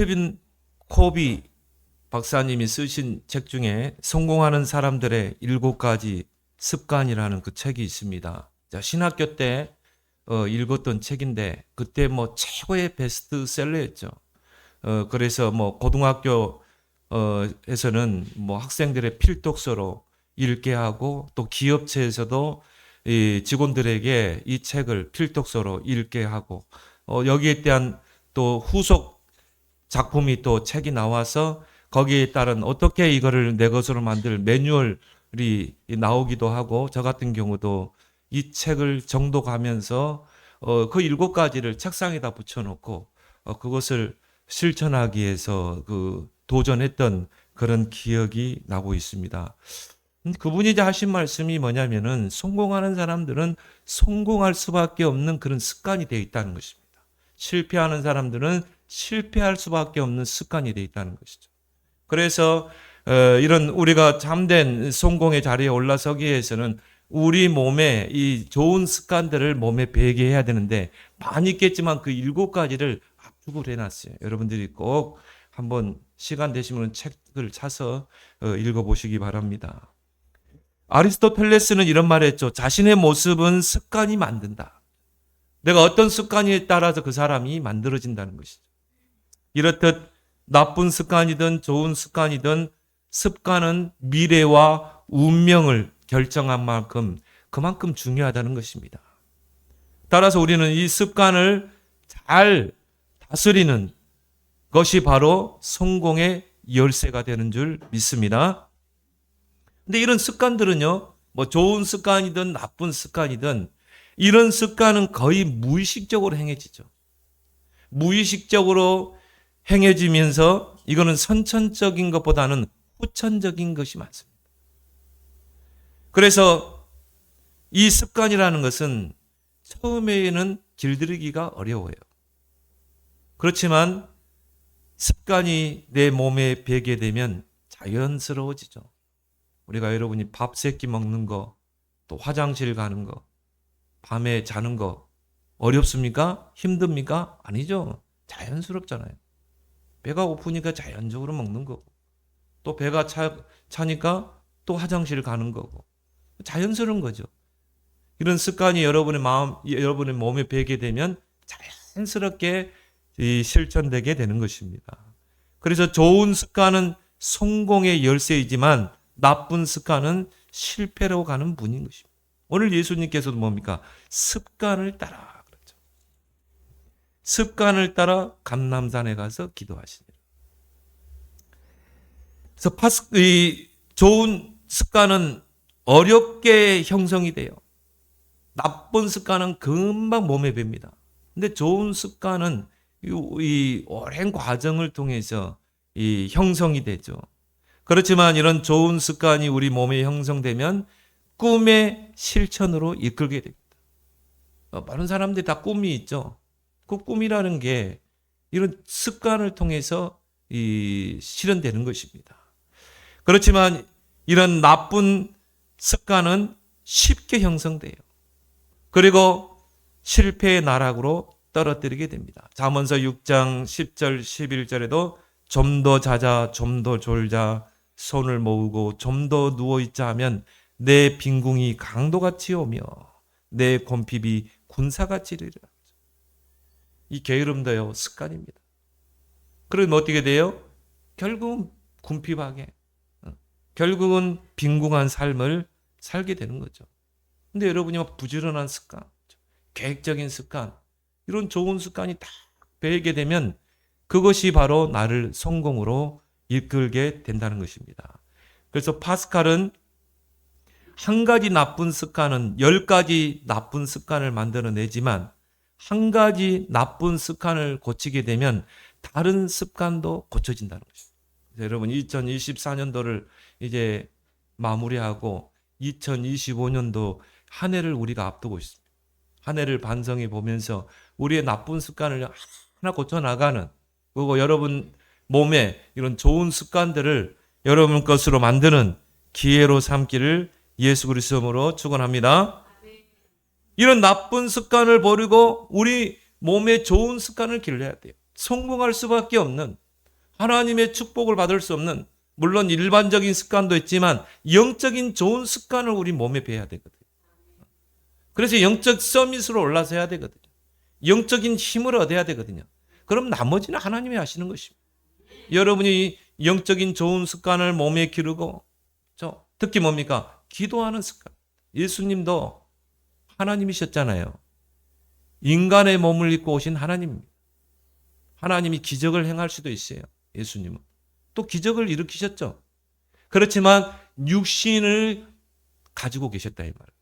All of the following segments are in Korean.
스테븐 코비 박사님이 쓰신 책 중에 성공하는 사람들의 7가지 습관이라는 그 책이 있습니다. 자, 신학교 때 읽었던 책인데 그때 뭐 최고의 베스트셀러였죠. 그래서 뭐 고등학교 에서는 뭐 학생들의 필독서로 읽게 하고 또 기업체에서도 이 직원들에게 이 책을 필독서로 읽게 하고 여기에 대한 또 후속 작품이 또 책이 나와서 거기에 따른 어떻게 이거를 내 것으로 만들 매뉴얼이 나오기도 하고 저 같은 경우도 이 책을 정독하면서 그 7가지를 책상에다 붙여놓고 그것을 실천하기 위해서 도전했던 그런 기억이 나고 있습니다. 그분이 이제 하신 말씀이 뭐냐면은 성공하는 사람들은 성공할 수밖에 없는 그런 습관이 되어 있다는 것입니다. 실패하는 사람들은 실패할 수밖에 없는 습관이 되어 있다는 것이죠. 그래서 이런 우리가 참된 성공의 자리에 올라서기 위해서는 우리 몸에 이 좋은 습관들을 몸에 배게 해야 되는데 많이 있겠지만 그 7가지를 압축을 해놨어요. 여러분들이 꼭 한번 시간 되시면 책을 사서 읽어보시기 바랍니다. 아리스토텔레스는 이런 말을 했죠. 자신의 모습은 습관이 만든다. 내가 어떤 습관에 따라서 그 사람이 만들어진다는 것이죠. 이렇듯 나쁜 습관이든 좋은 습관이든 습관은 미래와 운명을 결정한 만큼 그만큼 중요하다는 것입니다. 따라서 우리는 이 습관을 잘 다스리는 것이 바로 성공의 열쇠가 되는 줄 믿습니다. 근데 이런 습관들은요, 뭐 좋은 습관이든 나쁜 습관이든 이런 습관은 거의 무의식적으로 행해지죠. 무의식적으로 행해지면서 이거는 선천적인 것보다는 후천적인 것이 많습니다. 그래서 이 습관이라는 것은 처음에는 길들이기가 어려워요. 그렇지만 습관이 내 몸에 배게 되면 자연스러워지죠. 우리가 여러분이 밥 3끼 먹는 거, 또 화장실 가는 거, 밤에 자는 거 어렵습니까? 힘듭니까? 아니죠. 자연스럽잖아요. 배가 고프니까 자연적으로 먹는 거고 또 배가 차니까 또 화장실 가는 거고 자연스러운 거죠. 이런 습관이 여러분의 여러분의 몸에 배게 되면 자연스럽게 실천되게 되는 것입니다. 그래서 좋은 습관은 성공의 열쇠이지만 나쁜 습관은 실패로 가는 문인 것입니다. 오늘 예수님께서도 뭡니까? 습관을 따라 그랬죠. 습관을 따라 감람산에 가서 기도하시니라. 그래서 좋은 습관은 어렵게 형성이 돼요. 나쁜 습관은 금방 몸에 뱄니다. 근데 좋은 습관은 이 오랜 과정을 통해서 형성이 되죠. 그렇지만 이런 좋은 습관이 우리 몸에 형성되면 꿈의 실천으로 이끌게 됩니다. 많은 사람들이 다 꿈이 있죠. 그 꿈이라는 게 이런 습관을 통해서 실현되는 것입니다. 그렇지만 이런 나쁜 습관은 쉽게 형성돼요. 그리고 실패의 나락으로 떨어뜨리게 됩니다. 잠언서 6장 10절 11절에도 좀 더 자자 좀 더 졸자 손을 모으고 좀 더 누워있자 하면 내 빈궁이 강도같이 오며 내 곰핍이 군사같이 이르리라. 이 게으름도요 습관입니다. 그러면 어떻게 돼요? 결국은 궁핍하게 결국은 빈궁한 삶을 살게 되는 거죠. 근데 여러분이 막 부지런한 습관, 계획적인 습관, 이런 좋은 습관이 딱 배게 되면 그것이 바로 나를 성공으로 이끌게 된다는 것입니다. 그래서 파스칼은 한 가지 나쁜 습관은 10가지 나쁜 습관을 만들어내지만 한 가지 나쁜 습관을 고치게 되면 다른 습관도 고쳐진다는 것입니다. 여러분 2024년도를 이제 마무리하고 2025년도 한 해를 우리가 앞두고 있습니다. 한 해를 반성해 보면서 우리의 나쁜 습관을 하나 고쳐나가는 그리고 여러분 몸에 이런 좋은 습관들을 여러분 것으로 만드는 기회로 삼기를 예수 그리스도로 축원합니다. 이런 나쁜 습관을 버리고 우리 몸에 좋은 습관을 길러야 돼요. 성공할 수밖에 없는 하나님의 축복을 받을 수 없는, 물론 일반적인 습관도 있지만 영적인 좋은 습관을 우리 몸에 배야 되거든요. 그래서 영적 서밋으로 올라서야 되거든요. 영적인 힘을 얻어야 되거든요. 그럼 나머지는 하나님이 하시는 것입니다. 여러분이 영적인 좋은 습관을 몸에 기르고, 특히 뭡니까? 기도하는 습관. 예수님도 하나님이셨잖아요. 인간의 몸을 입고 오신 하나님입니다. 하나님이 기적을 행할 수도 있어요. 예수님은. 또 기적을 일으키셨죠. 그렇지만 육신을 가지고 계셨다 이 말이에요.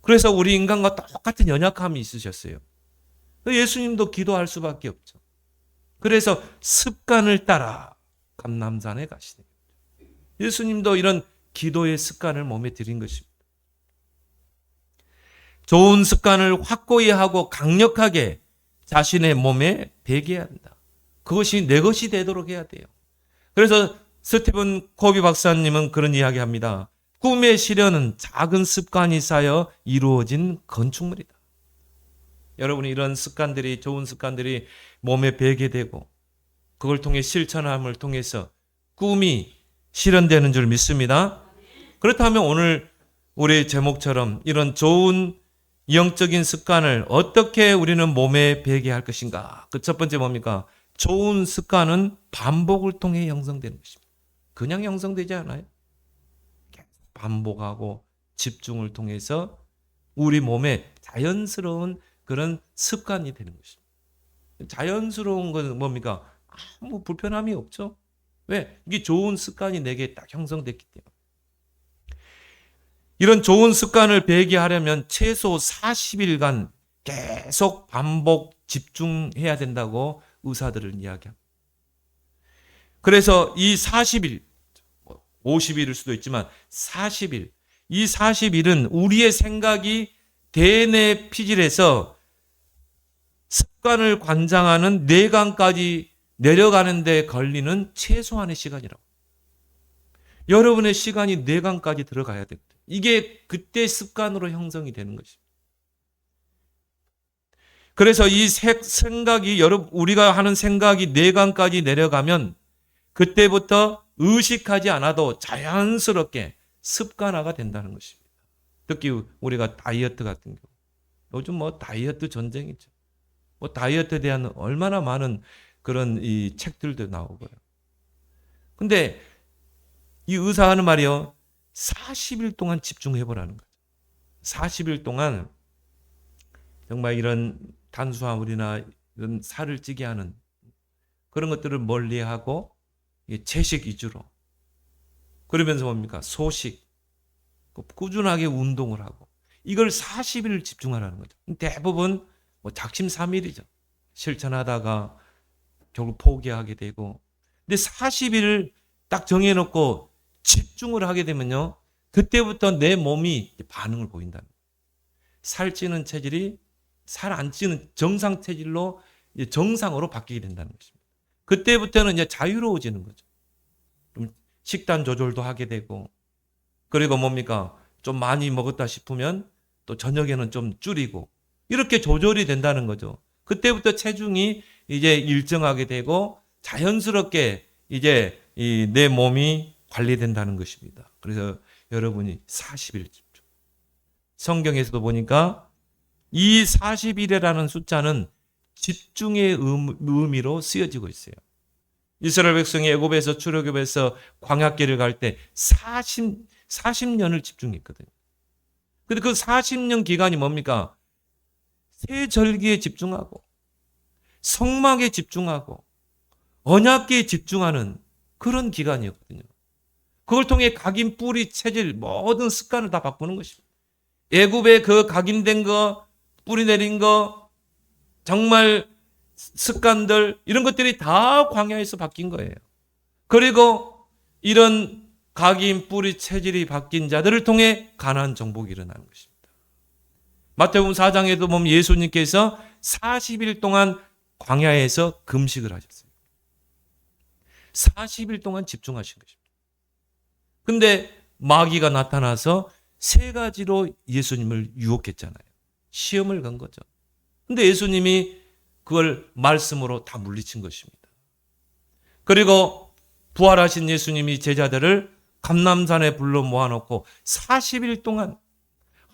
그래서 우리 인간과 똑같은 연약함이 있으셨어요. 예수님도 기도할 수밖에 없죠. 그래서 습관을 따라 감람산에 가시네요. 예수님도 이런 기도의 습관을 몸에 들인 것입니다. 좋은 습관을 확고히 하고 강력하게 자신의 몸에 배게 한다. 그것이 내 것이 되도록 해야 돼요. 그래서 스티븐 코비 박사님은 그런 이야기 합니다. 꿈의 실현은 작은 습관이 쌓여 이루어진 건축물이다. 여러분이 이런 습관들이, 좋은 습관들이 몸에 배게 되고 그걸 통해 실천함을 통해서 꿈이 실현되는 줄 믿습니다. 그렇다면 오늘 우리 제목처럼 이런 좋은 영적인 습관을 어떻게 우리는 몸에 배게 할 것인가? 그 첫 번째 뭡니까? 좋은 습관은 반복을 통해 형성되는 것입니다. 그냥 형성되지 않아요. 반복하고 집중을 통해서 우리 몸에 자연스러운 그런 습관이 되는 것입니다. 자연스러운 건 뭡니까? 아무 불편함이 없죠. 왜? 이게 좋은 습관이 내게 딱 형성됐기 때문에. 이런 좋은 습관을 배게 하려면 최소 40일간 계속 반복 집중해야 된다고 의사들은 이야기합니다. 그래서 이 40일, 50일일 수도 있지만 40일, 이 40일은 우리의 생각이 대뇌 피질에서 습관을 관장하는 뇌관까지 내려가는 데 걸리는 최소한의 시간이라고. 여러분의 시간이 뇌관까지 들어가야 됩니다. 이게 그때 습관으로 형성이 되는 것입니다. 그래서 이 생각이, 우리가 하는 생각이 뇌관까지 내려가면 그때부터 의식하지 않아도 자연스럽게 습관화가 된다는 것입니다. 특히 우리가 다이어트 같은 경우. 요즘 다이어트 전쟁이죠. 다이어트에 대한 얼마나 많은 그런 이 책들도 나오고요. 근데 이 의사가 하는 말이요. 40일 동안 집중해보라는 거죠. 40일 동안 정말 이런 탄수화물이나 이런 살을 찌게 하는 그런 것들을 멀리하고 채식 위주로. 그러면서 뭡니까? 소식. 꾸준하게 운동을 하고. 이걸 40일을 집중하라는 거죠. 대부분 작심삼일이죠. 실천하다가 결국 포기하게 되고. 근데 40일을 딱 정해놓고 집중을 하게 되면요. 그때부터 내 몸이 반응을 보인다는 거예요. 살찌는 체질이 살 안 찌는 정상 체질로 정상으로 바뀌게 된다는 것입니다. 그때부터는 이제 자유로워지는 거죠. 좀 식단 조절도 하게 되고, 그리고 뭡니까? 좀 많이 먹었다 싶으면 또 저녁에는 좀 줄이고, 이렇게 조절이 된다는 거죠. 그때부터 체중이 이제 일정하게 되고 자연스럽게 이제 내 몸이 관리된다는 것입니다. 그래서 여러분이 40일 집중. 성경에서도 보니까 이 40일이라는 숫자는 집중의 의미로 쓰여지고 있어요. 이스라엘 백성이 애굽에서 출애굽에서 광야길을 갈 때 40년을 집중했거든요. 근데 그 40년 기간이 뭡니까? 새 절기에 집중하고 성막에 집중하고 언약궤에 집중하는 그런 기간이었거든요. 그걸 통해 각인 뿌리 체질 모든 습관을 다 바꾸는 것입니다. 애굽의 그 각인된 거, 뿌리 내린 거, 정말 습관들 이런 것들이 다 광야에서 바뀐 거예요. 그리고 이런 각인 뿌리 체질이 바뀐 자들을 통해 가나안 정복이 일어나는 것입니다. 마태복음 4장에도 보면 예수님께서 40일 동안 광야에서 금식을 하셨어요. 40일 동안 집중하신 것입니다. 근데 마귀가 나타나서 세 가지로 예수님을 유혹했잖아요. 시험을 건 거죠. 근데 예수님이 그걸 말씀으로 다 물리친 것입니다. 그리고 부활하신 예수님이 제자들을 감람산에 불러 모아놓고 40일 동안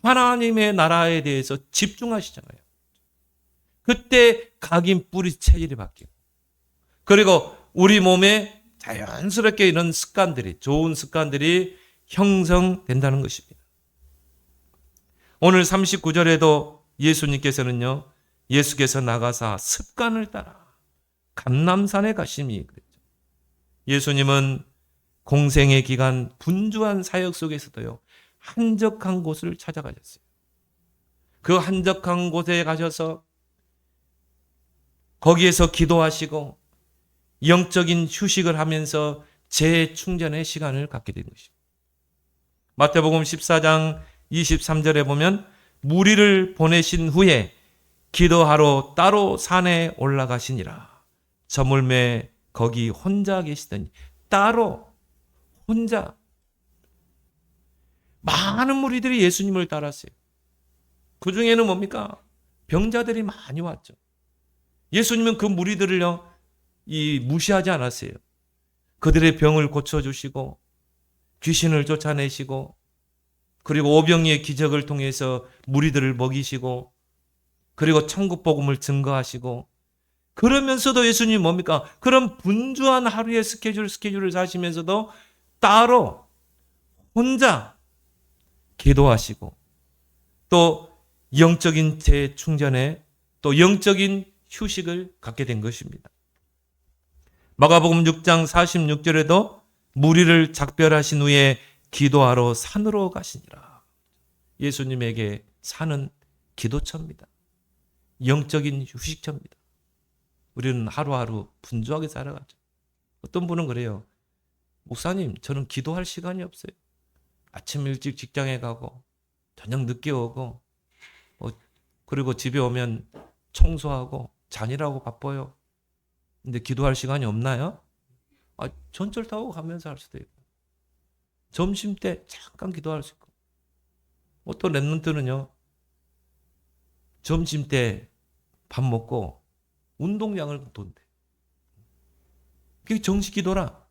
하나님의 나라에 대해서 집중하시잖아요. 그때 각인 뿌리 체질이 바뀌고, 그리고 우리 몸에 자연스럽게 이런 습관들이, 좋은 습관들이 형성된다는 것입니다. 오늘 39절에도 예수님께서는요, 예수께서 나가사 습관을 따라 감람산에 가심이 그랬죠. 예수님은 공생의 기간 분주한 사역 속에서도요, 한적한 곳을 찾아가셨어요. 그 한적한 곳에 가셔서 거기에서 기도하시고 영적인 휴식을 하면서 재충전의 시간을 갖게 된 것입니다. 마태복음 14장 23절에 보면 무리를 보내신 후에 기도하러 따로 산에 올라가시니라. 저물매 거기 혼자 계시더니, 따로 혼자. 많은 무리들이 예수님을 따랐어요. 그 중에는 뭡니까? 병자들이 많이 왔죠. 예수님은 그 무리들을요, 무시하지 않았어요. 그들의 병을 고쳐주시고, 귀신을 쫓아내시고, 그리고 오병이의 기적을 통해서 무리들을 먹이시고, 그리고 천국 복음을 증거하시고, 그러면서도 예수님이 뭡니까? 그런 분주한 하루의 스케줄을 사시면서도 따로 혼자 기도하시고, 또 영적인 재충전에, 또 영적인 휴식을 갖게 된 것입니다. 마가복음 6장 46절에도 무리를 작별하신 후에 기도하러 산으로 가시니라. 예수님에게 산은 기도처입니다. 영적인 휴식처입니다. 우리는 하루하루 분주하게 살아가죠. 어떤 분은 그래요. 목사님, 저는 기도할 시간이 없어요. 아침 일찍 직장에 가고 저녁 늦게 오고, 그리고 집에 오면 청소하고 잔일하고 바빠요. 근데 기도할 시간이 없나요? 전철 타고 가면서 할 수도 있고, 점심 때 잠깐 기도할 수 있고, 어떤 랩런트는요, 점심 때 밥 먹고 운동장을 돈대. 그게 정식 기도라.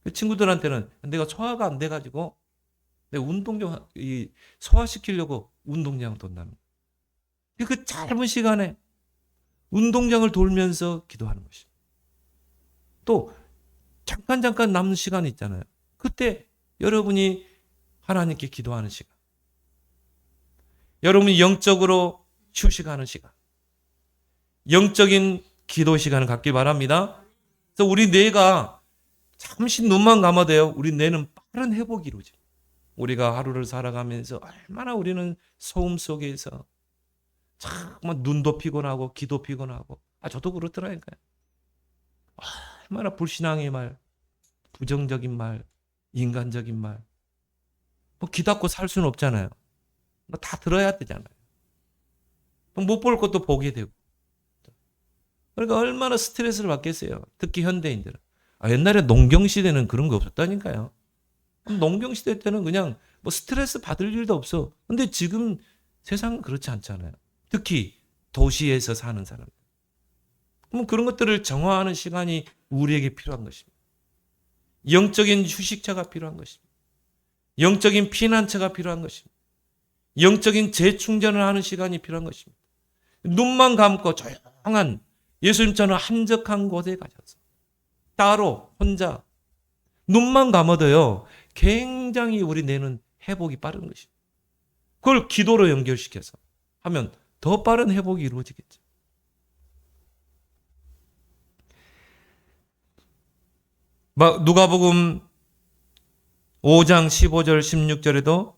그 친구들한테는 내가 소화가 안 돼가지고 내 운동장 소화시키려고 운동장 돈다는 거예요. 그 짧은 시간에 운동장을 돌면서 기도하는 것이죠. 또 잠깐 남는 시간이 있잖아요. 그때 여러분이 하나님께 기도하는 시간, 여러분이 영적으로 휴식하는 시간, 영적인 기도 시간을 갖기 바랍니다. 그래서 우리 뇌가 잠시 눈만 감아도요, 우리 뇌는 빠른 회복이 이루어져요. 우리가 하루를 살아가면서 얼마나 우리는 소음 속에서 정말 눈도 피곤하고 귀도 피곤하고, 저도 그렇더라니까요. 얼마나 불신앙의 말, 부정적인 말, 인간적인 말, 귀 닫고 살 수는 없잖아요. 다 들어야 되잖아요. 못 볼 것도 보게 되고. 그러니까 얼마나 스트레스를 받겠어요. 특히 현대인들은. 옛날에 농경시대는 그런 거 없었다니까요. 농경시대 때는 그냥 스트레스 받을 일도 없어. 근데 지금 세상은 그렇지 않잖아요. 특히 도시에서 사는 사람들. 그럼 그런 것들을 정화하는 시간이 우리에게 필요한 것입니다. 영적인 휴식처가 필요한 것입니다. 영적인 피난처가 필요한 것입니다. 영적인 재충전을 하는 시간이 필요한 것입니다. 눈만 감고 조용한, 예수님처럼 한적한 곳에 가셔서 따로 혼자 눈만 감아도요, 굉장히 우리 뇌는 회복이 빠른 것입니다. 그걸 기도로 연결시켜서 하면 더 빠른 회복이 이루어지겠죠. 누가복음 5장 15절 16절에도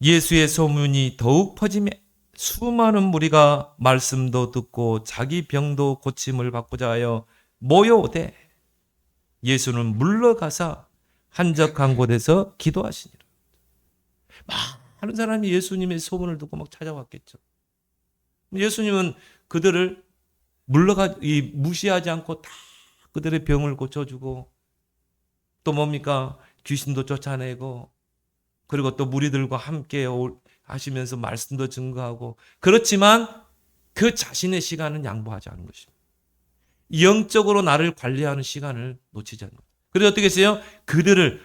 예수의 소문이 더욱 퍼지매 수많은 무리가 말씀도 듣고 자기 병도 고침을 받고자 하여 모여오되 예수는 물러가사 한적한 곳에서 기도하시니라. 많은 사람이 예수님의 소문을 듣고 막 찾아왔겠죠. 예수님은 그들을 무시하지 않고 다 그들의 병을 고쳐주고, 또 뭡니까? 귀신도 쫓아내고, 그리고 또 무리들과 함께 하시면서 말씀도 증거하고, 그렇지만 그 자신의 시간은 양보하지 않은 것입니다. 영적으로 나를 관리하는 시간을 놓치지 않는 거예요. 그래서 어떻게 했어요? 그들을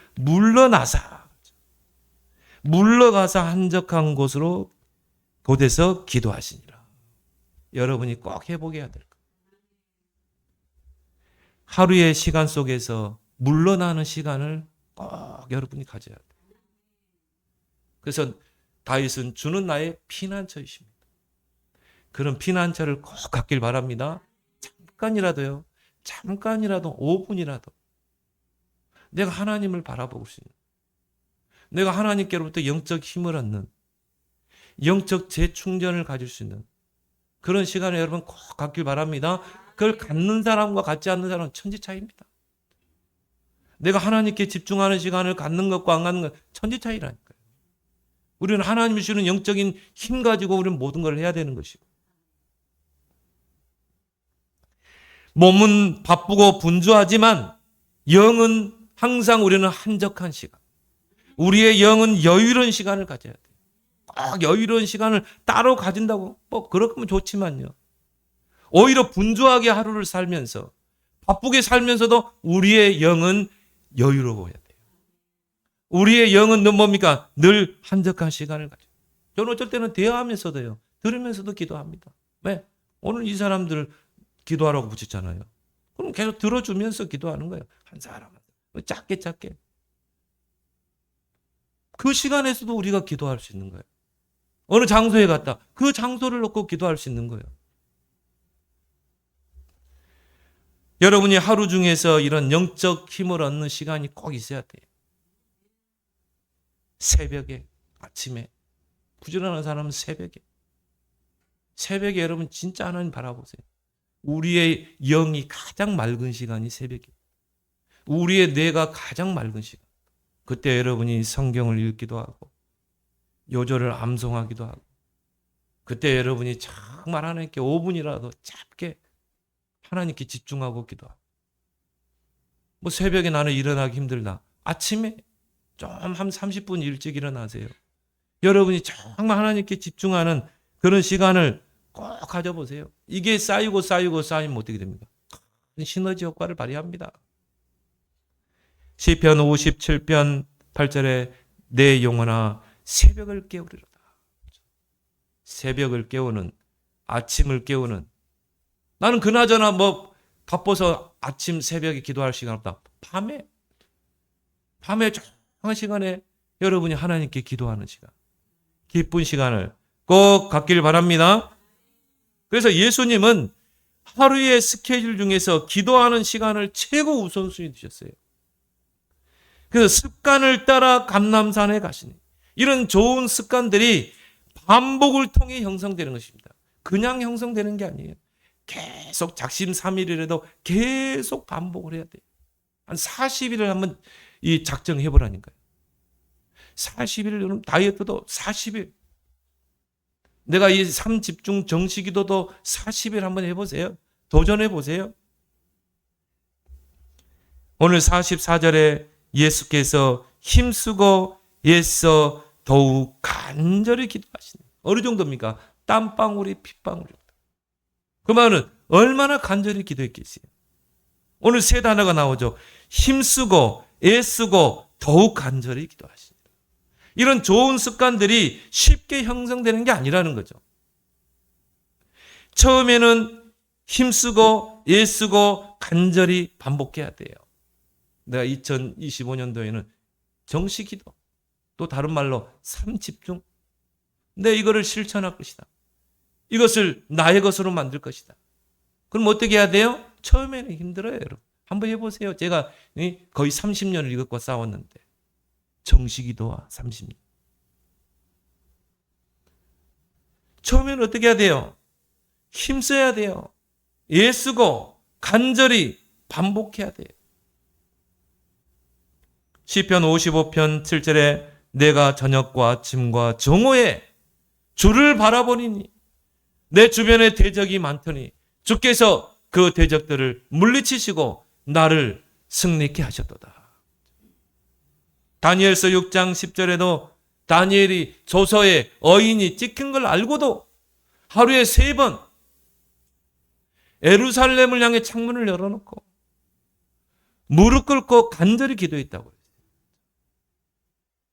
물러가서 한적한 곳으로 곳에서 기도하시니라. 여러분이 꼭 해보게 해야 될 거예요. 하루의 시간 속에서 물러나는 시간을 꼭 여러분이 가져야 돼요. 그래서 다윗은 주는 나의 피난처이십니다. 그런 피난처를 꼭 갖길 바랍니다. 잠깐이라도 5분이라도 내가 하나님을 바라보고 있는, 내가 하나님께로부터 영적 힘을 얻는, 영적 재충전을 가질 수 있는 그런 시간을 여러분 꼭 갖길 바랍니다. 그걸 갖는 사람과 갖지 않는 사람은 천지 차이입니다. 내가 하나님께 집중하는 시간을 갖는 것과 안 갖는 것 천지 차이라니까요. 우리는 하나님이 주는 영적인 힘 가지고 우리는 모든 걸 해야 되는 것이고, 몸은 바쁘고 분주하지만 영은 항상 우리는 한적한 시간, 우리의 영은 여유로운 시간을 가져야 돼요. 꼭 여유로운 시간을 따로 가진다고 그렇면 좋지만요, 오히려 분주하게 하루를 살면서 바쁘게 살면서도 우리의 영은 여유로워야 돼요. 우리의 영은 뭡니까? 늘 한적한 시간을 가져요. 저는 어쩔 때는 대화하면서도요, 들으면서도 기도합니다. 왜? 오늘 이 사람들 기도하라고 붙였잖아요. 그럼 계속 들어주면서 기도하는 거예요. 한 사람 짧게 그 시간에서도 우리가 기도할 수 있는 거예요. 어느 장소에 갔다 그 장소를 놓고 기도할 수 있는 거예요. 여러분이 하루 중에서 이런 영적 힘을 얻는 시간이 꼭 있어야 돼요. 새벽에, 아침에. 부지런한 사람은 새벽에 여러분 진짜 하나님 바라보세요. 우리의 영이 가장 맑은 시간이 새벽이에요. 우리의 뇌가 가장 맑은 시간. 그때 여러분이 성경을 읽기도 하고 요절을 암송하기도 하고, 그때 여러분이 정말 하나님께 5분이라도 짧게 하나님께 집중하고 기도하고, 새벽에 나는 일어나기 힘들다, 아침에 좀 한 30분 일찍 일어나세요. 여러분이 정말 하나님께 집중하는 그런 시간을 꼭 가져보세요. 이게 쌓이면 어떻게 됩니까? 큰 시너지 효과를 발휘합니다. 시편 57편 8절에 내 영혼아 새벽을 깨우리로다. 새벽을 깨우는, 아침을 깨우는. 나는 그나저나 바빠서 아침 새벽에 기도할 시간 없다. 밤에 조용한 시간에 여러분이 하나님께 기도하는 시간, 기쁜 시간을 꼭 갖길 바랍니다. 그래서 예수님은 하루의 스케줄 중에서 기도하는 시간을 최고 우선순위 두셨어요. 그래서 습관을 따라 감람산에 가시니, 이런 좋은 습관들이 반복을 통해 형성되는 것입니다. 그냥 형성되는 게 아니에요. 계속 작심삼일이라도 계속 반복을 해야 돼요. 한 40일을 한번 작정해 보라니까요. 40일, 다이어트도 40일. 내가 이 삶집중 정시기도도 40일 한번 해보세요. 도전해 보세요. 오늘 44절에 예수께서 힘쓰고 애써 더욱 간절히 기도하시네. 어느 정도입니까? 땀방울이 핏방울입니다. 그 말은 얼마나 간절히 기도했겠어요. 오늘 세 단어가 나오죠. 힘쓰고 애쓰고 더욱 간절히 기도하시네. 이런 좋은 습관들이 쉽게 형성되는 게 아니라는 거죠. 처음에는 힘쓰고 애쓰고 간절히 반복해야 돼요. 내가 2025년도에는 정시기도, 또 다른 말로 삶집중, 내 이거를 실천할 것이다. 이것을 나의 것으로 만들 것이다. 그럼 어떻게 해야 돼요? 처음에는 힘들어요, 여러분. 한번 해보세요. 제가 거의 30년을 이것과 싸웠는데, 정시기도와 30년. 처음에는 어떻게 해야 돼요? 힘써야 돼요. 애쓰고 간절히 반복해야 돼요. 시편 55편 7절에 내가 저녁과 아침과 정오에 주를 바라보니 내 주변에 대적이 많더니 주께서 그 대적들을 물리치시고 나를 승리케 하셨도다. 다니엘서 6장 10절에도 다니엘이 조서에 어인이 찍힌 걸 알고도 하루에 3번 예루살렘을 향해 창문을 열어놓고 무릎 꿇고 간절히 기도했다고 했어요.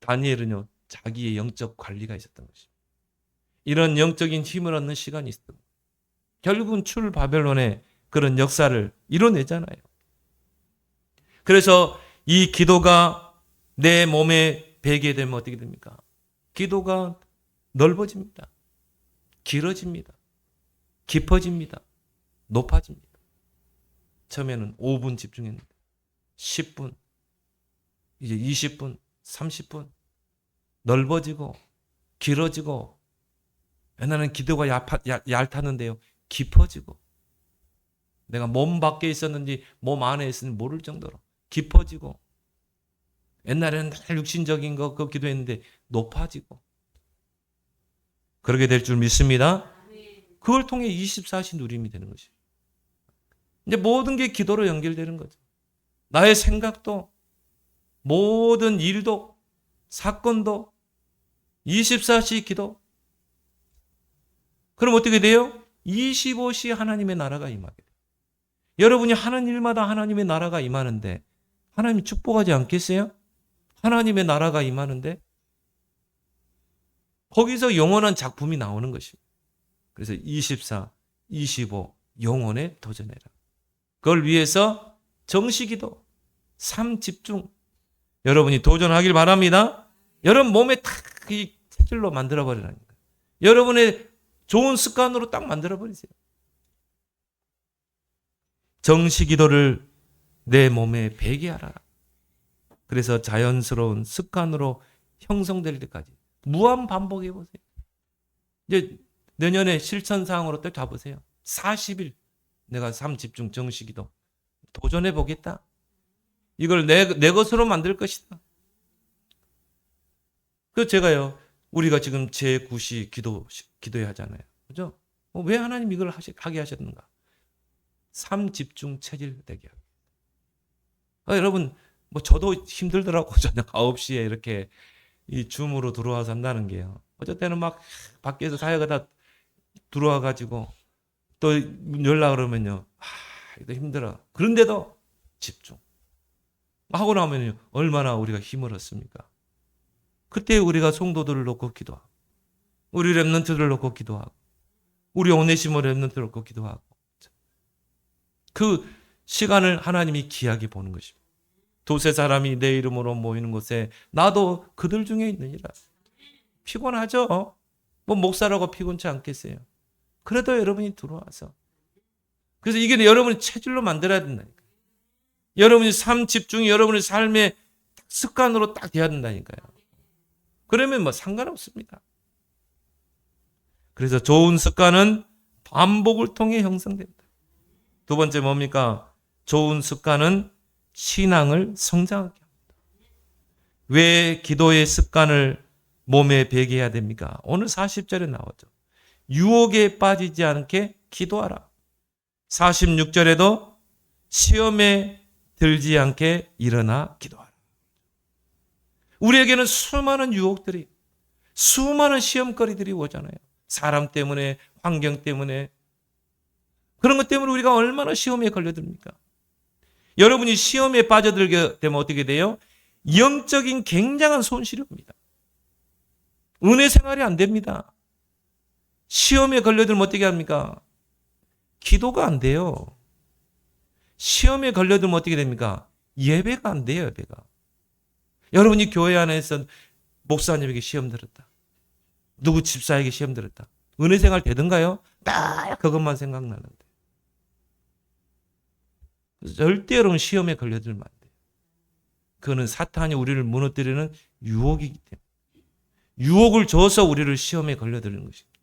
다니엘은요, 자기의 영적 관리가 있었던 것입니다. 이런 영적인 힘을 얻는 시간이 있었던 거예요. 결국은 출 바벨론의 그런 역사를 이뤄내잖아요. 그래서 이 기도가 내 몸에 배게 되면 어떻게 됩니까? 기도가 넓어집니다. 길어집니다. 깊어집니다. 높아집니다. 처음에는 5분 집중했는데 10분, 이제 20분, 30분 넓어지고 길어지고, 옛날에는 기도가 얇았는데요, 깊어지고, 내가 몸 밖에 있었는지 몸 안에 있었는지 모를 정도로 깊어지고, 옛날에는 늘 육신적인 거 그 기도했는데 높아지고, 그렇게 될 줄 믿습니다. 그걸 통해 24시 누림이 되는 것이에요. 이제 모든 게 기도로 연결되는 거죠. 나의 생각도, 모든 일도, 사건도 24시 기도. 그럼 어떻게 돼요? 25시 하나님의 나라가 임하게 돼요. 여러분이 하는 일마다 하나님의 나라가 임하는데 하나님이 축복하지 않겠어요? 하나님의 나라가 임하는데 거기서 영원한 작품이 나오는 것입니다. 그래서 24, 25 영혼에 도전해라. 그걸 위해서 정시기도, 삶 집중, 여러분이 도전하길 바랍니다. 여러분 몸에 딱 이 체질로 만들어버리라는 거예요. 여러분의 좋은 습관으로 딱 만들어버리세요. 정시기도를 내 몸에 배게 하라. 그래서 자연스러운 습관으로 형성될 때까지 무한 반복해 보세요. 이제 내년에 실천사항으로 딱 잡으세요. 40일 내가 삶 집중 정시기도 도전해 보겠다. 이걸 내 것으로 만들 것이다. 그 제가요, 우리가 지금 제9시 기도해야 하잖아요. 그죠? 왜 하나님 이걸 하게 하셨는가? 삶 집중 체질 되게 하고. 여러분, 저도 힘들더라고. 저녁 9시에 이렇게 이 줌으로 들어와서 한다는 게요. 어쩔 때는 막 밖에서 사회가 들어와가지고 또 연락 그러면요. 이거 힘들어. 그런데도 집중. 하고 나면요. 얼마나 우리가 힘을 얻습니까? 그때 우리가 성도들을 놓고 기도하고, 우리 렘넌트들을 놓고 기도하고, 우리 오네시모 렘넌트를 놓고 기도하고, 그 시간을 하나님이 귀하게 보는 것입니다. 두세 사람이 내 이름으로 모이는 곳에 나도 그들 중에 있느니라. 피곤하죠? 목사라고 피곤치 않겠어요? 그래도 여러분이 들어와서. 그래서 이게 여러분의 체질로 만들어야 된다니까요. 여러분의 삶 집중이 여러분의 삶의 습관으로 딱 돼야 된다니까요. 그러면 상관없습니다. 그래서 좋은 습관은 반복을 통해 형성됩니다. 두 번째 뭡니까? 좋은 습관은 신앙을 성장하게 합니다. 왜 기도의 습관을 몸에 배게 해야 됩니까? 오늘 40절에 나오죠. 유혹에 빠지지 않게 기도하라. 46절에도 시험에 들지 않게 일어나 기도하라. 우리에게는 수많은 유혹들이, 수많은 시험거리들이 오잖아요. 사람 때문에, 환경 때문에. 그런 것 때문에 우리가 얼마나 시험에 걸려듭니까? 여러분이 시험에 빠져들게 되면 어떻게 돼요? 영적인 굉장한 손실이 옵니다. 은혜 생활이 안 됩니다. 시험에 걸려들면 어떻게 합니까? 기도가 안 돼요. 시험에 걸려들면 어떻게 됩니까? 예배가 안 돼요, 예배가. 여러분이 교회 안에서 목사님에게 시험 들었다. 누구 집사에게 시험 들었다. 은혜 생활 되던가요? 딱 그것만 생각나는데. 절대 여러분 시험에 걸려들면 안 돼요. 그거는 사탄이 우리를 무너뜨리는 유혹이기 때문에. 유혹을 줘서 우리를 시험에 걸려드리는 것입니다.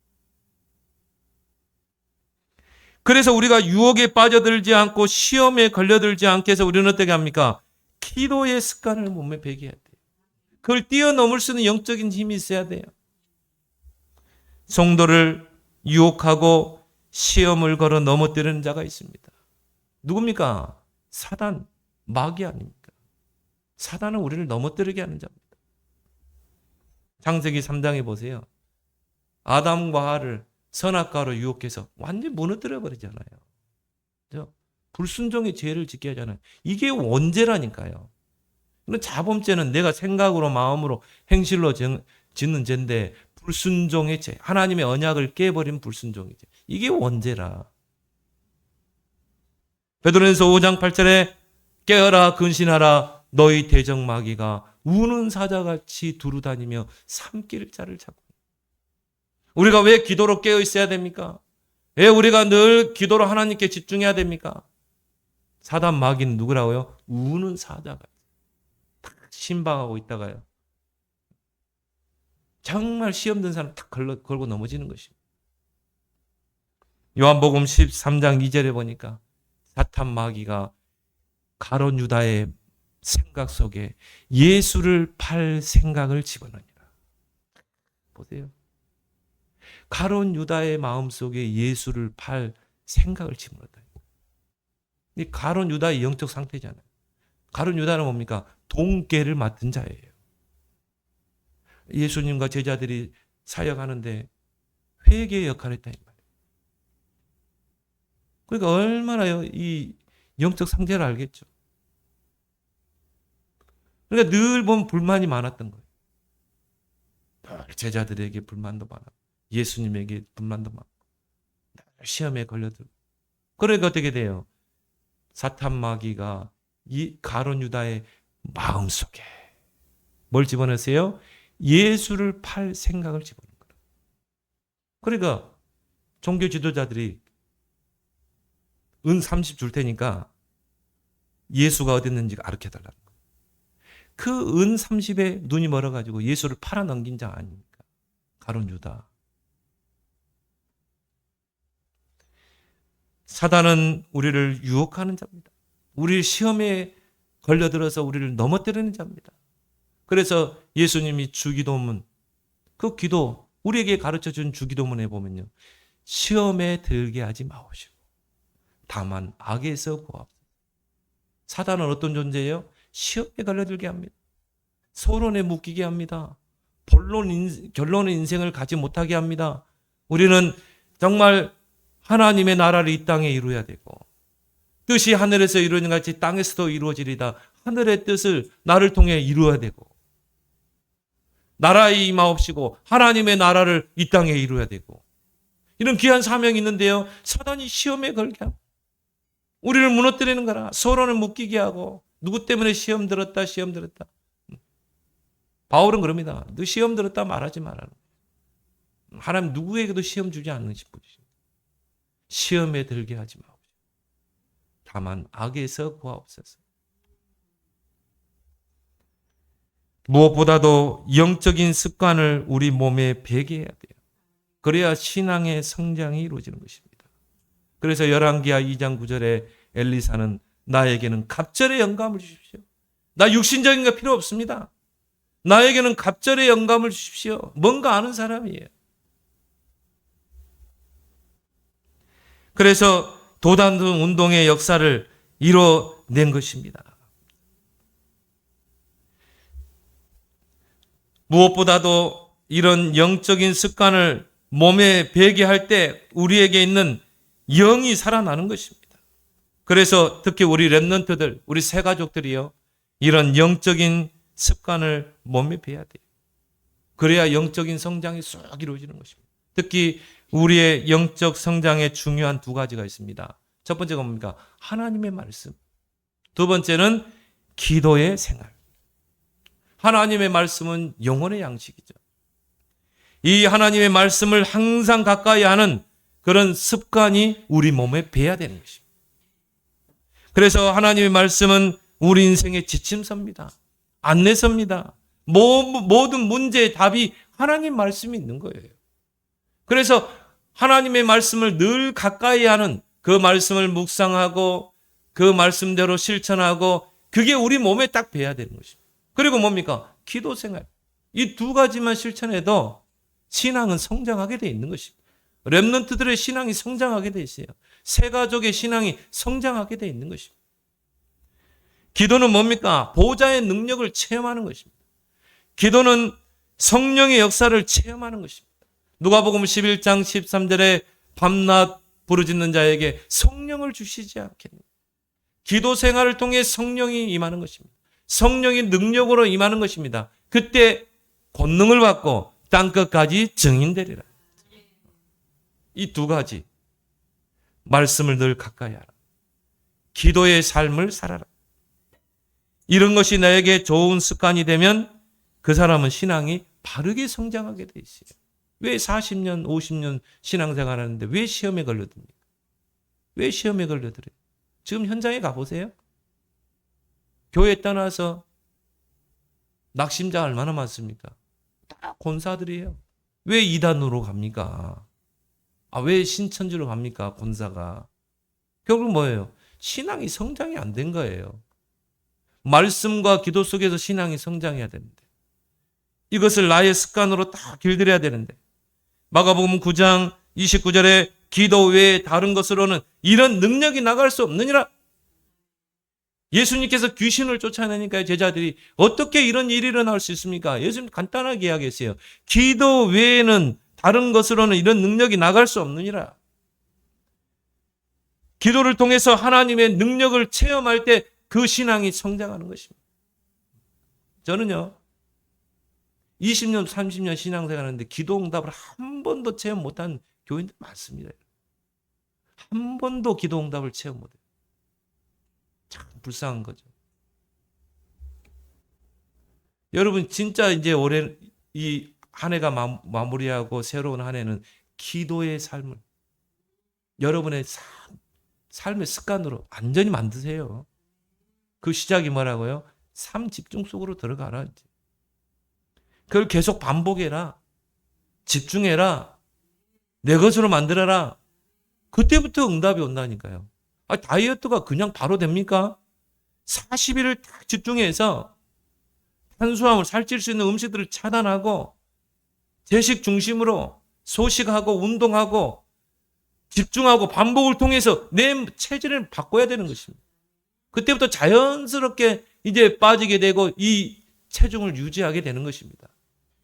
그래서 우리가 유혹에 빠져들지 않고 시험에 걸려들지 않게 해서 우리는 어떻게 합니까? 기도의 습관을 몸에 배게 해야 돼요. 그걸 뛰어넘을 수 있는 영적인 힘이 있어야 돼요. 성도를 유혹하고 시험을 걸어 넘어뜨리는 자가 있습니다. 누굽니까? 사단, 마귀 아닙니까? 사단은 우리를 넘어뜨리게 하는 자입니다. 창세기 3장에 보세요. 아담과 하와를 선악과로 유혹해서 완전히 무너뜨려 버리잖아요. 불순종의 죄를 짓게 하잖아요. 이게 원죄라니까요. 이건 자범죄는 내가 생각으로 마음으로 행실로 짓는 죄인데 불순종의 죄, 하나님의 언약을 깨버린 불순종의 죄. 이게 원죄라. 베드로전서 5장 8절에 깨어라 근신하라 너희 대적마귀가 우는 사자같이 두루다니며 삼킬 자를 찾고. 우리가 왜 기도로 깨어 있어야 됩니까? 왜 우리가 늘 기도로 하나님께 집중해야 됩니까? 사단 마귀는 누구라고요? 우는 사자같이 신방하고 있다가요. 정말 시험 든 사람 탁 걸고 넘어지는 것입니다. 요한복음 13장 2절에 보니까 사탄 마귀가 가룟 유다의 생각 속에 예수를 팔 생각을 집어넣으니라. 보세요. 가룟 유다의 마음 속에 예수를 팔 생각을 집어넣었다. 이 가룟 유다의 영적 상태잖아요. 가룟 유다는 뭡니까? 동계를 맡은 자예요. 예수님과 제자들이 사역하는데 회개의 역할을 했다. 그러니까 얼마나 이 영적 상태를 알겠죠. 그러니까 늘 보면 불만이 많았던 거예요. 제자들에게 불만도 많았고 예수님에게 불만도 많고 시험에 걸려들고. 그러니까 어떻게 돼요? 사탄 마귀가 이 가룟 유다의 마음속에 뭘 집어넣으세요? 예수를 팔 생각을 집어넣은 거예요. 그러니까 종교 지도자들이 은 30 줄 테니까 예수가 어디 있는지 가르쳐달라는 거예요. 그 은 30에 눈이 멀어가지고 예수를 팔아넘긴 자 아닙니까? 가룟 유다. 사단은 우리를 유혹하는 자입니다. 우리 시험에 걸려들어서 우리를 넘어뜨리는 자입니다. 그래서 예수님이 주기도문, 그 기도, 우리에게 가르쳐준 주기도문에 보면요. 시험에 들게 하지 마오시고 다만 악에서 구하옵소서. 사단은 어떤 존재예요? 시험에 걸려들게 합니다. 서론에 묶이게 합니다. 결론의 인생을 가지 못하게 합니다. 우리는 정말 하나님의 나라를 이 땅에 이루어야 되고 뜻이 하늘에서 이루어진 같이 땅에서도 이루어지리다. 하늘의 뜻을 나를 통해 이루어야 되고 나라에 임하옵시고 하나님의 나라를 이 땅에 이루어야 되고 이런 귀한 사명이 있는데요. 사단이 시험에 걸게 하고 우리를 무너뜨리는 거라. 서론을 묶이게 하고 누구 때문에 시험 들었다. 바울은 그럽니다. 너 시험 들었다 말하지 말라는 거예요. 하나님 누구에게도 시험 주지 않으신 분이십니다. 시험에 들게 하지 마옵시고 다만 악에서 구하옵소서. 무엇보다도 영적인 습관을 우리 몸에 배게 해야 돼요. 그래야 신앙의 성장이 이루어지는 것입니다. 그래서 열왕기하 2장 9절에 엘리사는 나에게는 갑절의 영감을 주십시오. 나 육신적인 거 필요 없습니다. 나에게는 갑절의 영감을 주십시오. 뭔가 아는 사람이에요. 그래서 도단등 운동의 역사를 이뤄낸 것입니다. 무엇보다도 이런 영적인 습관을 몸에 배게 할 때 우리에게 있는 영이 살아나는 것입니다. 그래서 특히 우리 렘넌트들, 우리 새 가족들이요. 이런 영적인 습관을 몸에 배야 돼요. 그래야 영적인 성장이 쑥 이루어지는 것입니다. 특히 우리의 영적 성장에 중요한 두 가지가 있습니다. 첫 번째가 뭡니까? 하나님의 말씀. 두 번째는 기도의 생활. 하나님의 말씀은 영혼의 양식이죠. 이 하나님의 말씀을 항상 가까이 하는 그런 습관이 우리 몸에 배야 되는 것입니다. 그래서 하나님의 말씀은 우리 인생의 지침서입니다. 안내서입니다. 모든 문제의 답이 하나님 말씀이 있는 거예요. 그래서 하나님의 말씀을 늘 가까이 하는 그 말씀을 묵상하고 그 말씀대로 실천하고 그게 우리 몸에 딱 배야 되는 것입니다. 그리고 뭡니까? 기도 생활. 이 두 가지만 실천해도 신앙은 성장하게 돼 있는 것입니다. 렘넌트들의 신앙이 성장하게 돼 있어요. 새 가족의 신앙이 성장하게 돼 있는 것입니다. 기도는 뭡니까? 보좌의 능력을 체험하는 것입니다. 기도는 성령의 역사를 체험하는 것입니다. 누가복음 11장 13절에 밤낮 부르짖는 자에게 성령을 주시지 않겠느냐. 기도 생활을 통해 성령이 임하는 것입니다. 성령이 능력으로 임하는 것입니다. 그때 권능을 받고 땅끝까지 증인되리라. 이 두 가지 말씀을 늘 가까이 하라. 기도의 삶을 살아라. 이런 것이 나에게 좋은 습관이 되면 그 사람은 신앙이 바르게 성장하게 돼 있어요. 왜 40년, 50년 신앙생활 하는데 왜 시험에 걸려듭니까? 왜 시험에 걸려들어요? 지금 현장에 가보세요. 교회 떠나서 낙심자 얼마나 많습니까? 다 권사들이에요. 왜 이단으로 갑니까? 왜 신천지로 갑니까? 권사가. 결국 뭐예요? 신앙이 성장이 안 된 거예요. 말씀과 기도 속에서 신앙이 성장해야 되는데 이것을 나의 습관으로 다 길들여야 되는데 마가복음 9장 29절에 기도 외에 다른 것으로는 이런 능력이 나갈 수 없느니라. 예수님께서 귀신을 쫓아내니까 제자들이 어떻게 이런 일이 일어날 수 있습니까? 예수님 간단하게 이야기했어요. 기도 외에는 다른 것으로는 이런 능력이 나갈 수 없느니라. 기도를 통해서 하나님의 능력을 체험할 때 그 신앙이 성장하는 것입니다. 저는요, 20년, 30년 신앙생활 하는데 기도 응답을 한 번도 체험 못한 교인들 많습니다. 한 번도 기도 응답을 체험 못해요. 참 불쌍한 거죠. 여러분 진짜 이제 올해 이 한 해가 마무리하고 새로운 한 해는 기도의 삶을 여러분의 삶의 습관으로 완전히 만드세요. 그 시작이 뭐라고요? 삶 집중 속으로 들어가라. 이제. 그걸 계속 반복해라. 집중해라. 내 것으로 만들어라. 그때부터 응답이 온다니까요. 다이어트가 그냥 바로 됩니까? 40일을 딱 집중해서 탄수화물 살찔 수 있는 음식들을 차단하고 제식 중심으로 소식하고 운동하고 집중하고 반복을 통해서 내 체질을 바꿔야 되는 것입니다. 그때부터 자연스럽게 이제 빠지게 되고 이 체중을 유지하게 되는 것입니다.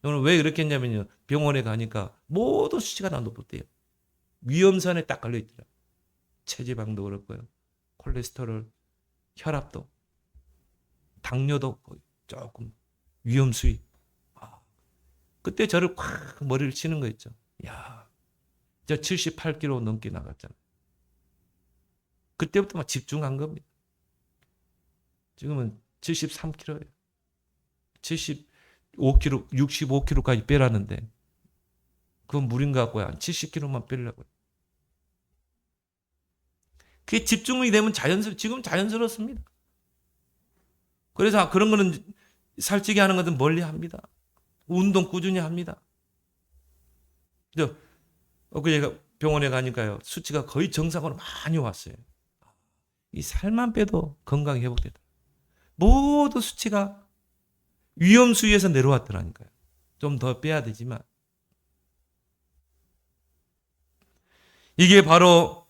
저는 왜 그렇게 했냐면요. 병원에 가니까 모든 수치가 다 높았대요. 위험선에 딱 걸려있더라. 체지방도 그렇고요. 콜레스테롤, 혈압도, 당뇨도 조금 위험 수위. 그때 저를 콱 머리를 치는 거 있죠. 야, 저 78kg 넘게 나갔잖아요. 그때부터 막 집중한 겁니다. 지금은 73kg예요. 75kg, 65kg까지 빼라는데 그건 무리인 것 같고요. 한 70kg만 빼려고요. 그게 집중이 되면 지금 자연스럽습니다. 그래서 그런 거는 살찌게 하는 것은 멀리 합니다. 운동 꾸준히 합니다. 엊그제 병원에 가니까요. 수치가 거의 정상으로 많이 왔어요. 이 살만 빼도 건강이 회복됐다. 모든 수치가 위험 수위에서 내려왔더라니까요. 좀 더 빼야 되지만. 이게 바로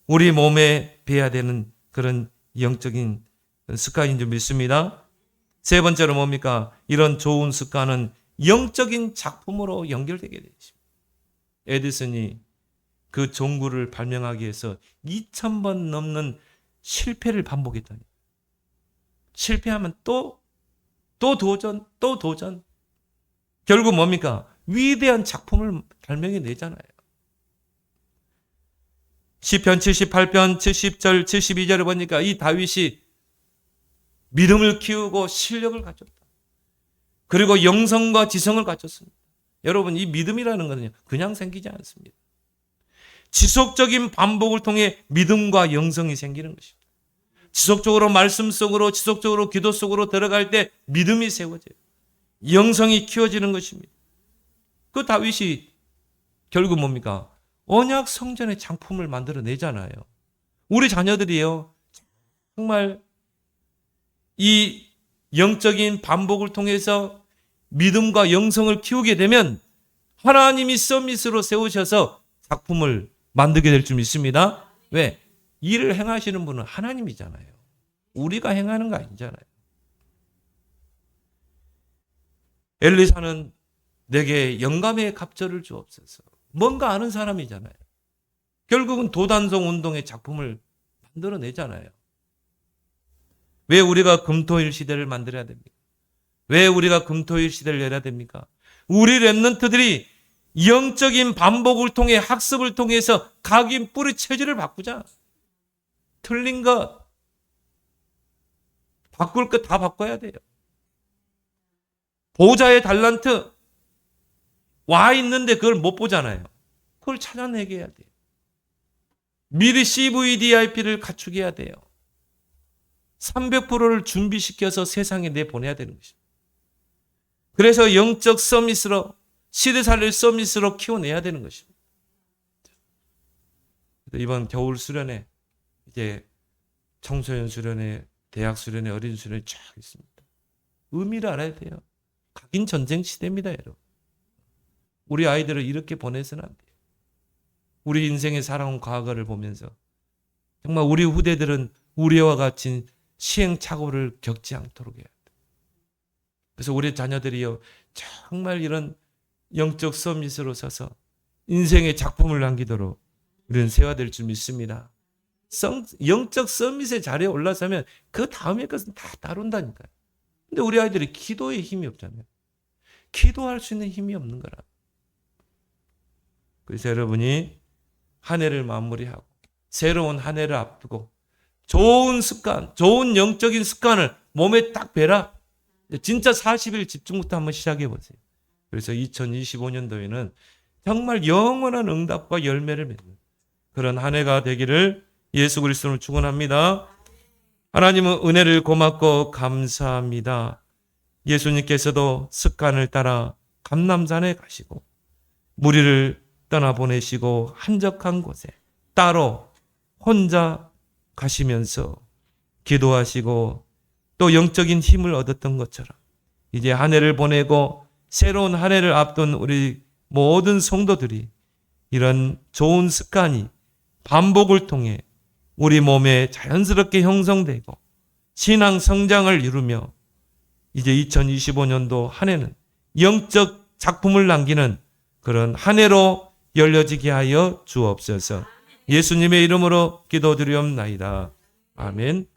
우리 몸에 배야 되는 그런 영적인 습관인 줄 믿습니다. 세 번째로 뭡니까? 이런 좋은 습관은 영적인 작품으로 연결되게 되어 있습니다. 에디슨이 그 종구를 발명하기 위해서 2000번 넘는 실패를 반복했다니. 실패하면 또 도전, 또 도전. 결국 뭡니까? 위대한 작품을 발명해내잖아요. 시편 78편 70절 72절을 보니까 이 다윗이 믿음을 키우고 실력을 갖췄다. 그리고 영성과 지성을 갖췄습니다. 여러분 이 믿음이라는 것은요 그냥 생기지 않습니다. 지속적인 반복을 통해 믿음과 영성이 생기는 것입니다. 지속적으로 말씀 속으로 지속적으로 기도 속으로 들어갈 때 믿음이 세워져요. 영성이 키워지는 것입니다. 그 다윗이 결국 뭡니까? 언약 성전의 장품을 만들어내잖아요. 우리 자녀들이요. 정말 이 영적인 반복을 통해서 믿음과 영성을 키우게 되면 하나님이 서밋으로 세우셔서 작품을 만들게 될 줄 믿습니다. 왜? 일을 행하시는 분은 하나님이잖아요. 우리가 행하는 거 아니잖아요. 엘리사는 내게 영감의 갑절을 주옵소서. 뭔가 아는 사람이잖아요. 결국은 도단성 운동의 작품을 만들어내잖아요. 왜 우리가 금토일 시대를 만들어야 됩니까? 왜 우리가 금토일 시대를 열어야 됩니까? 우리 렘넌트들이 영적인 반복을 통해 학습을 통해서 각인 뿌리 체질을 바꾸자. 틀린 것, 바꿀 것 다 바꿔야 돼요. 보호자의 달란트 와 있는데 그걸 못 보잖아요. 그걸 찾아내게 해야 돼요. 미리 CVDIP를 갖추게 돼요. 300%를 준비시켜서 세상에 내보내야 되는 것입니다. 그래서 영적 서밋으로 시대살릴 서밋으로 키워내야 되는 것입니다. 이번 겨울 수련회 이제 청소년 수련회, 대학 수련회, 어린 수련회 쫙 있습니다. 의미를 알아야 돼요. 각인 전쟁 시대입니다, 여러분. 우리 아이들을 이렇게 보내서는 안 돼요. 우리 인생에 살아온 과거를 보면서 정말 우리 후대들은 우리와 같이 시행착오를 겪지 않도록 해야 돼요. 그래서 우리 자녀들이요, 정말 이런 영적 서밋으로 서서 인생의 작품을 남기도록 우리는 세워될 줄 믿습니다. 영적 서밋의 자리에 올라서면 그 다음의 것은 다 따른다니까요. 근데 우리 아이들이 기도에 힘이 없잖아요. 기도할 수 있는 힘이 없는 거라. 그래서 여러분이 한 해를 마무리하고 새로운 한 해를 앞두고 좋은 습관, 좋은 영적인 습관을 몸에 딱 배라. 진짜 40일 집중부터 한번 시작해 보세요. 그래서 2025년도에는 정말 영원한 응답과 열매를 맺는 그런 한 해가 되기를 예수 그리스도로 축원합니다. 하나님은 은혜를 고맙고 감사합니다. 예수님께서도 습관을 따라 감람산에 가시고 무리를 떠나보내시고 한적한 곳에 따로 혼자 가시면서 기도하시고 또 영적인 힘을 얻었던 것처럼 이제 한 해를 보내고 새로운 한 해를 앞둔 우리 모든 성도들이 이런 좋은 습관이 반복을 통해 우리 몸에 자연스럽게 형성되고 신앙 성장을 이루며 이제 2025년도 한 해는 영적 작품을 남기는 그런 한 해로 열려지게 하여 주옵소서. 예수님의 이름으로 기도드리옵나이다. 아멘.